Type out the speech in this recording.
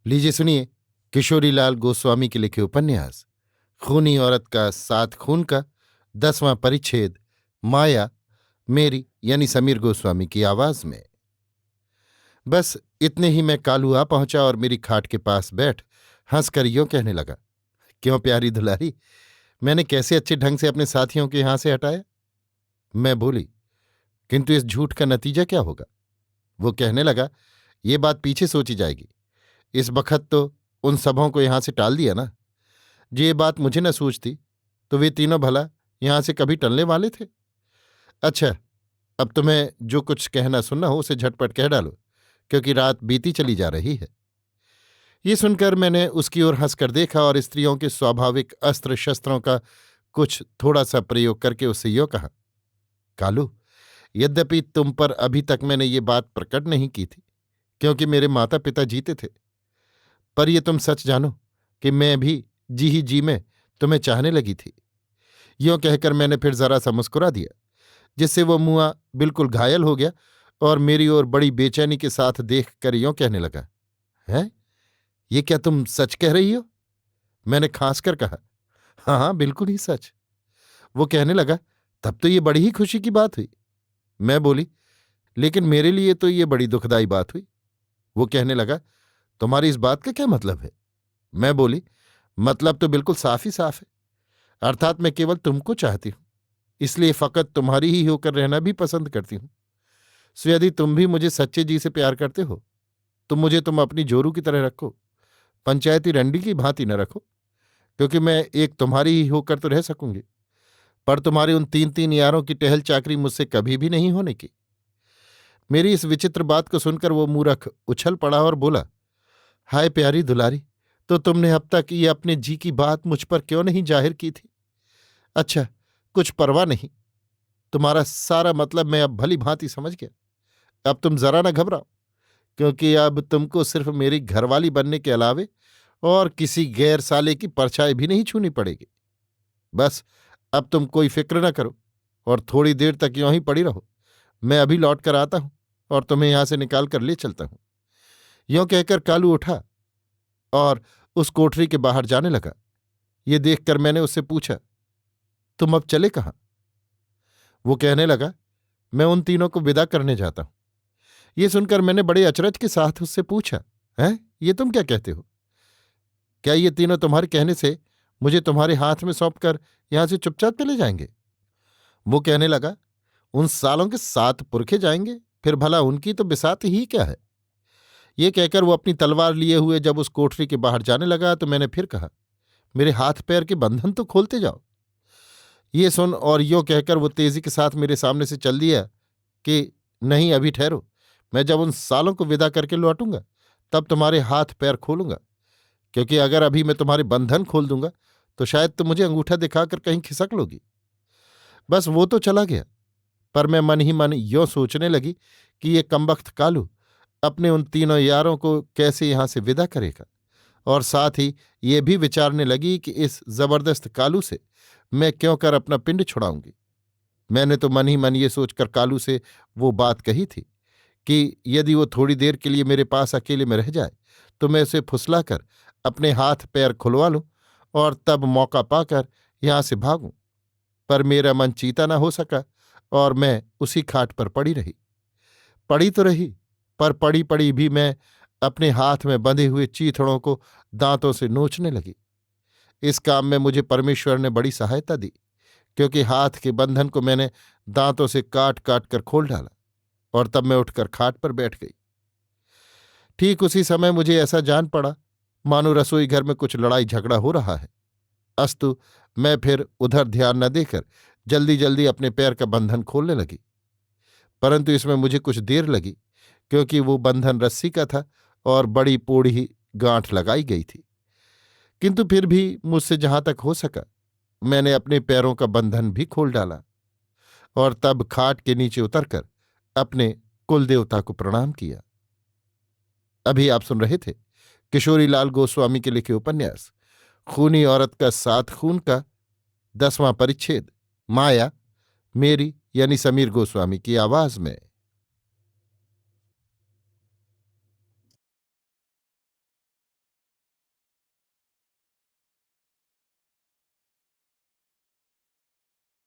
लीजिए सुनिए किशोरीलाल गोस्वामी के लिखे उपन्यास खूनी औरत का सात खून का 10वां परिच्छेद माया मेरी यानी समीर गोस्वामी की आवाज में। बस इतने ही मैं कालू आ पहुंचा और मेरी खाट के पास बैठ हंसकर यूं कहने लगा, क्यों प्यारी दुलारी, मैंने कैसे अच्छे ढंग से अपने साथियों को यहां से हटाया। मैं बोली, किंतु इस झूठ का नतीजा क्या होगा। वो कहने लगा, ये बात पीछे सोची जाएगी। इस बखत तो उन सबों को यहां से टाल दिया ना। जो ये बात मुझे न सूझती तो वे तीनों भला यहां से कभी टलने वाले थे। अच्छा, अब तुम्हें जो कुछ कहना सुनना हो उसे झटपट कह डालो, क्योंकि रात बीती चली जा रही है। ये सुनकर मैंने उसकी ओर हंसकर देखा और स्त्रियों के स्वाभाविक अस्त्र शस्त्रों का कुछ थोड़ा सा प्रयोग करके उससे यो कहा, कालू, यद्यपि तुम पर अभी तक मैंने ये बात प्रकट नहीं की थी, क्योंकि मेरे माता पिता जीते थे, पर ये तुम सच जानो कि मैं भी जी ही जी में तुम्हें चाहने लगी थी। यों कहकर मैंने फिर जरा सा मुस्कुरा दिया, जिससे वो मुआ बिल्कुल घायल हो गया और मेरी ओर बड़ी बेचैनी के साथ देख कर यों कहने लगा, हैं, ये क्या तुम सच कह रही हो। मैंने खांस कर कहा, हाँ हाँ, बिल्कुल ही सच। वो कहने लगा, तब तो ये बड़ी ही खुशी की बात हुई। मैं बोली, लेकिन मेरे लिए तो ये बड़ी दुखदाई बात हुई। वो कहने लगा, तुम्हारी इस बात का क्या मतलब है। मैं बोली, मतलब तो बिल्कुल साफ ही साफ है। अर्थात मैं केवल तुमको चाहती हूं, इसलिए फकत तुम्हारी ही होकर रहना भी पसंद करती हूं। सो यदि तुम भी मुझे सच्चे जी से प्यार करते हो तो मुझे तुम अपनी जोरू की तरह रखो, पंचायती रंडी की भांति न रखो, क्योंकि मैं एक तुम्हारी ही होकर तो रह सकूंगी, पर तुम्हारे उन तीन तीन यारों की टहल चाकरी मुझसे कभी भी नहीं होने की। मेरी इस विचित्र बात को सुनकर वो मूर्ख उछल पड़ा और बोला, हाय प्यारी दुलारी, तो तुमने अब तक ये अपने जी की बात मुझ पर क्यों नहीं जाहिर की थी। अच्छा, कुछ परवाह नहीं, तुम्हारा सारा मतलब मैं अब भली भांति समझ गया। अब तुम जरा न घबराओ, क्योंकि अब तुमको सिर्फ मेरी घरवाली बनने के अलावे और किसी गैर साले की परछाई भी नहीं छूनी पड़ेगी। बस अब तुम कोई फिक्र न करो और थोड़ी देर तक यूं ही पड़ी रहो। मैं अभी लौट कर आता हूं और तुम्हें यहां से निकाल कर ले चलता हूं। यों कहकर कालू उठा और उस कोठरी के बाहर जाने लगा। ये देखकर मैंने उससे पूछा, तुम अब चले कहाँ। वो कहने लगा, मैं उन तीनों को विदा करने जाता हूं। ये सुनकर मैंने बड़े अचरज के साथ उससे पूछा, हैं, ये तुम क्या कहते हो। क्या ये तीनों तुम्हारे कहने से मुझे तुम्हारे हाथ में सौंपकर यहां से चुपचाप चले जाएंगे। वो कहने लगा, उन सालों के 7 पुरखे जाएंगे, फिर भला उनकी तो बिसात ही क्या है। ये कहकर वो अपनी तलवार लिए हुए जब उस कोठरी के बाहर जाने लगा तो मैंने फिर कहा, मेरे हाथ पैर के बंधन तो खोलते जाओ। ये सुन और यो कहकर वो तेजी के साथ मेरे सामने से चल दिया कि नहीं, अभी ठहरो, मैं जब उन सालों को विदा करके लौटूंगा तब तुम्हारे हाथ पैर खोलूंगा, क्योंकि अगर अभी मैं तुम्हारे बंधन खोल दूंगा तो शायद तुम मुझे अंगूठा दिखाकर कहीं खिसक लोगी। बस वो तो चला गया, पर मैं मन ही मन यों सोचने लगी कि ये कमबख्त कालू अपने उन तीनों यारों को कैसे यहां से विदा करेगा, और साथ ही ये भी विचारने लगी कि इस जबरदस्त कालू से मैं क्यों कर अपना पिंड छुड़ाऊंगी। मैंने तो मन ही मन ये सोचकर कालू से वो बात कही थी कि यदि वो थोड़ी देर के लिए मेरे पास अकेले में रह जाए तो मैं उसे फुसलाकर अपने हाथ पैर खुलवा लूं और तब मौका पाकर यहां से भागूं। पर मेरा मन चीता न हो सका और मैं उसी खाट पर पड़ी रही। पड़ी तो रही, पर पड़ी पड़ी भी मैं अपने हाथ में बंधे हुए चीथड़ों को दांतों से नोचने लगी। इस काम में मुझे परमेश्वर ने बड़ी सहायता दी, क्योंकि हाथ के बंधन को मैंने दांतों से काट काट कर खोल डाला और तब मैं उठकर खाट पर बैठ गई। ठीक उसी समय मुझे ऐसा जान पड़ा मानो रसोई घर में कुछ लड़ाई झगड़ा हो रहा है। अस्तु मैं फिर उधर ध्यान न देकर जल्दी जल्दी अपने पैर का बंधन खोलने लगी, परंतु इसमें मुझे कुछ देर लगी, क्योंकि वो बंधन रस्सी का था और बड़ी पोढ़ी गांठ लगाई गई थी। किंतु फिर भी मुझसे जहां तक हो सका मैंने अपने पैरों का बंधन भी खोल डाला और तब खाट के नीचे उतरकर अपने कुल देवता को प्रणाम किया। अभी आप सुन रहे थे किशोरीलाल गोस्वामी के लिखे उपन्यास खूनी औरत का सात खून का 10वां परिच्छेद माया मेरी यानी समीर गोस्वामी की आवाज में।